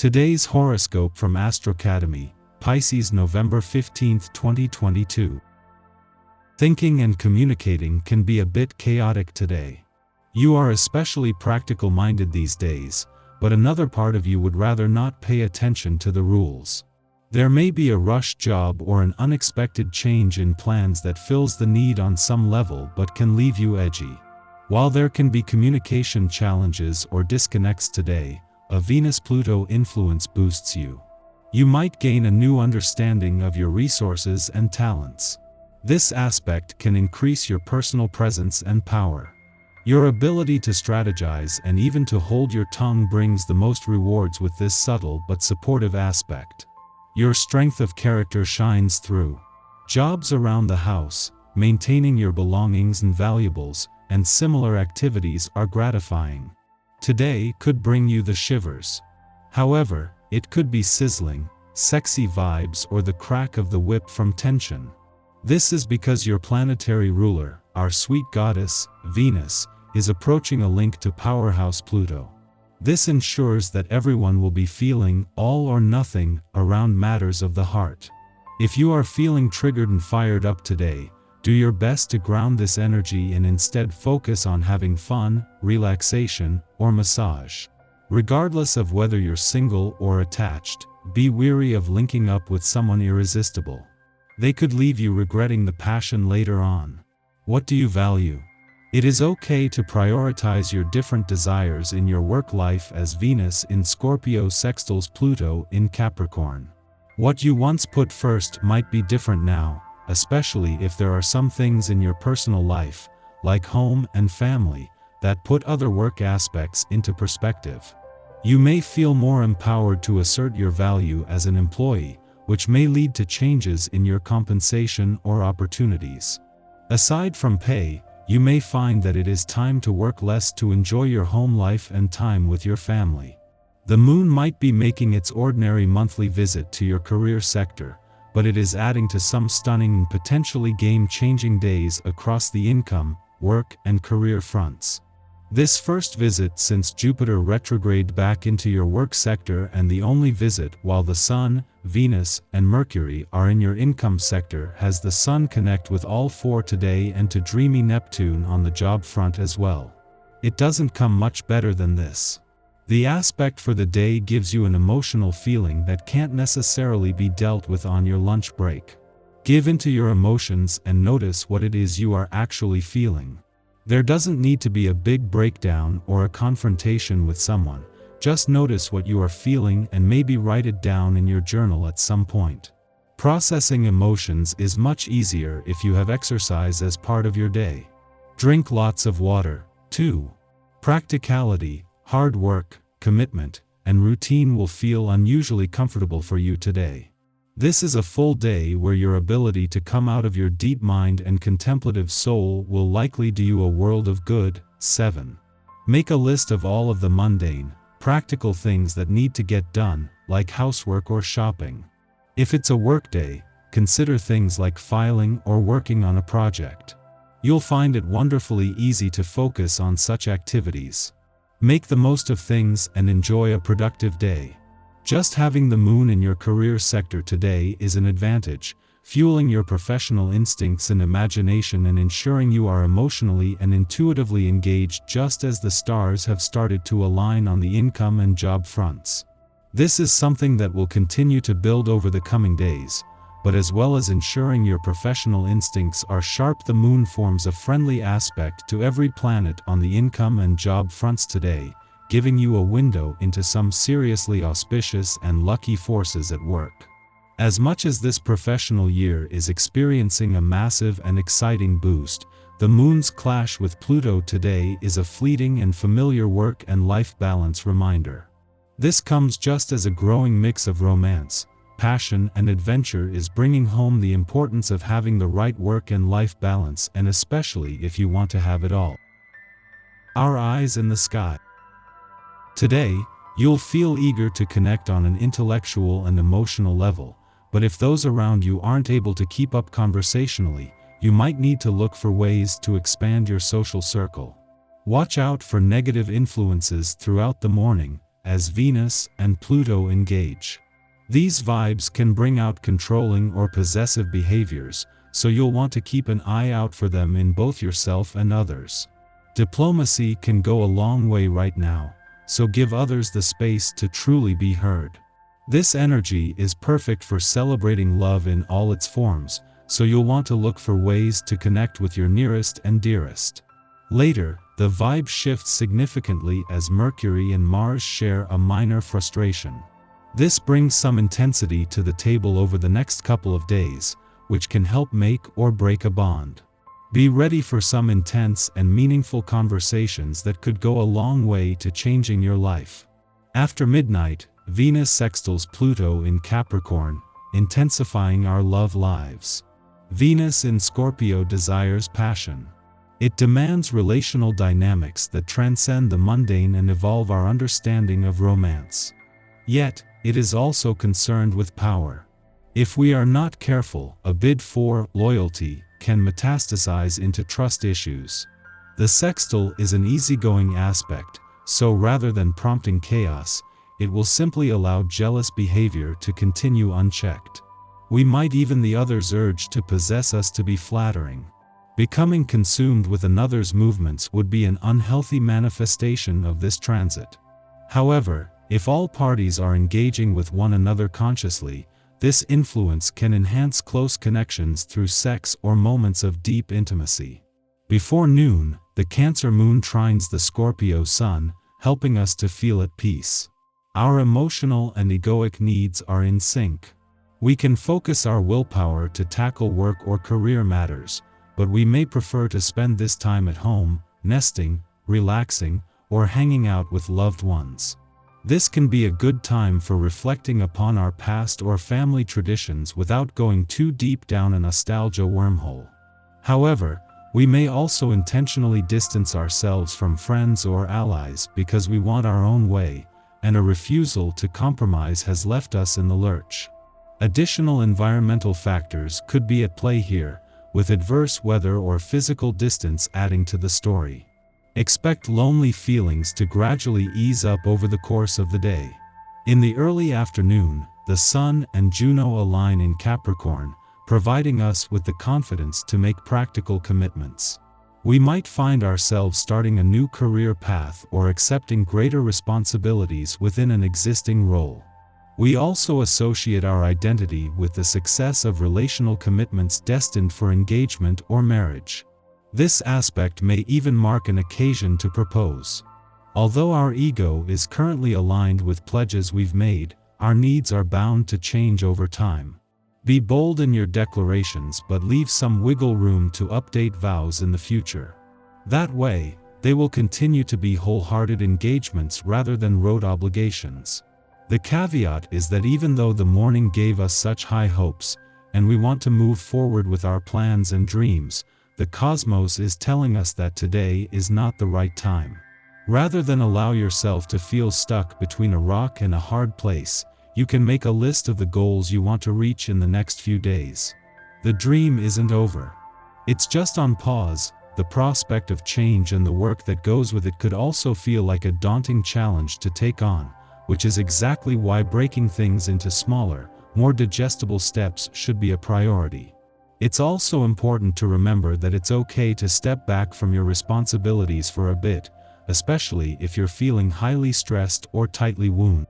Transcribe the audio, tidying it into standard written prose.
Today's horoscope from Astrocademy, Pisces November 15, 2022. Thinking and communicating can be a bit chaotic today. You are especially practical-minded these days, but another part of you would rather not pay attention to the rules. There may be a rush job or an unexpected change in plans that fills the need on some level but can leave you edgy. While there can be communication challenges or disconnects today, a Venus-Pluto influence boosts you. You might gain a new understanding of your resources and talents. This aspect can increase your personal presence and power. Your ability to strategize and even to hold your tongue brings the most rewards with this subtle but supportive aspect. Your strength of character shines through. Jobs around the house, maintaining your belongings and valuables, and similar activities are gratifying. Today could bring you the shivers. However, it could be sizzling, sexy vibes or the crack of the whip from tension. This is because your planetary ruler, our sweet goddess, Venus, is approaching a link to powerhouse Pluto. This ensures that everyone will be feeling all or nothing around matters of the heart. If you are feeling triggered and fired up today, do your best to ground this energy and instead focus on having fun, relaxation, or massage. Regardless of whether you're single or attached, be wary of linking up with someone irresistible. They could leave you regretting the passion later on. What do you value? It is okay to prioritize your different desires in your work life as Venus in Scorpio sextiles Pluto in Capricorn. What you once put first might be different now, especially if there are some things in your personal life, like home and family, that put other work aspects into perspective. You may feel more empowered to assert your value as an employee, which may lead to changes in your compensation or opportunities. Aside from pay, you may find that it is time to work less to enjoy your home life and time with your family. The moon might be making its ordinary monthly visit to your career sector, but it is adding to some stunning and potentially game-changing days across the income, work, and career fronts. This first visit since Jupiter retrograde back into your work sector and the only visit while the Sun, Venus, and Mercury are in your income sector has the Sun connect with all four today and to dreamy Neptune on the job front as well. It doesn't come much better than this. The aspect for the day gives you an emotional feeling that can't necessarily be dealt with on your lunch break. Give into your emotions and notice what it is you are actually feeling. There doesn't need to be a big breakdown or a confrontation with someone, just notice what you are feeling and maybe write it down in your journal at some point. Processing emotions is much easier if you have exercise as part of your day. Drink lots of water, too. Practicality, hard work, commitment, and routine will feel unusually comfortable for you today. This is a full day where your ability to come out of your deep mind and contemplative soul will likely do you a world of good. 7. Make a list of all of the mundane, practical things that need to get done, like housework or shopping. If it's a work day, consider things like filing or working on a project. You'll find it wonderfully easy to focus on such activities. Make the most of things and enjoy a productive day. Just having the moon in your career sector today is an advantage, fueling your professional instincts and imagination and ensuring you are emotionally and intuitively engaged just as the stars have started to align on the income and job fronts. This is something that will continue to build over the coming days, but as well as ensuring your professional instincts are sharp, the moon forms a friendly aspect to every planet on the income and job fronts today, giving you a window into some seriously auspicious and lucky forces at work. As much as this professional year is experiencing a massive and exciting boost, the moon's clash with Pluto today is a fleeting and familiar work and life balance reminder. This comes just as a growing mix of romance, passion, and adventure is bringing home the importance of having the right work and life balance, and especially if you want to have it all. Our eyes in the sky. Today, you'll feel eager to connect on an intellectual and emotional level, but if those around you aren't able to keep up conversationally, you might need to look for ways to expand your social circle. Watch out for negative influences throughout the morning, as Venus and Pluto engage. These vibes can bring out controlling or possessive behaviors, so you'll want to keep an eye out for them in both yourself and others. Diplomacy can go a long way right now, so give others the space to truly be heard. This energy is perfect for celebrating love in all its forms, so you'll want to look for ways to connect with your nearest and dearest. Later, the vibe shifts significantly as Mercury and Mars share a minor frustration. This brings some intensity to the table over the next couple of days, which can help make or break a bond. Be ready for some intense and meaningful conversations that could go a long way to changing your life. After midnight, Venus sextiles Pluto in Capricorn, intensifying our love lives. Venus in Scorpio desires passion. It demands relational dynamics that transcend the mundane and evolve our understanding of romance. Yet, it is also concerned with power. If we are not careful, a bid for loyalty can metastasize into trust issues. The sextile is an easygoing aspect, so rather than prompting chaos, it will simply allow jealous behavior to continue unchecked. We might even the other's urge to possess us to be flattering. Becoming consumed with another's movements would be an unhealthy manifestation of this transit. However, if all parties are engaging with one another consciously, this influence can enhance close connections through sex or moments of deep intimacy. Before noon, the Cancer moon trines the Scorpio sun, helping us to feel at peace. Our emotional and egoic needs are in sync. We can focus our willpower to tackle work or career matters, but we may prefer to spend this time at home, nesting, relaxing, or hanging out with loved ones. This can be a good time for reflecting upon our past or family traditions without going too deep down a nostalgia wormhole. However, we may also intentionally distance ourselves from friends or allies because we want our own way, and a refusal to compromise has left us in the lurch. Additional environmental factors could be at play here, with adverse weather or physical distance adding to the story. Expect lonely feelings to gradually ease up over the course of the day. In the early afternoon, the Sun and Juno align in Capricorn, providing us with the confidence to make practical commitments. We might find ourselves starting a new career path or accepting greater responsibilities within an existing role. We also associate our identity with the success of relational commitments destined for engagement or marriage. This aspect may even mark an occasion to propose. Although our ego is currently aligned with pledges we've made, our needs are bound to change over time. Be bold in your declarations but leave some wiggle room to update vows in the future. That way, they will continue to be wholehearted engagements rather than rote obligations. The caveat is that even though the morning gave us such high hopes, and we want to move forward with our plans and dreams, the cosmos is telling us that today is not the right time. Rather than allow yourself to feel stuck between a rock and a hard place, you can make a list of the goals you want to reach in the next few days. The dream isn't over. It's just on pause. The prospect of change and the work that goes with it could also feel like a daunting challenge to take on, which is exactly why breaking things into smaller, more digestible steps should be a priority. It's also important to remember that it's okay to step back from your responsibilities for a bit, especially if you're feeling highly stressed or tightly wounded.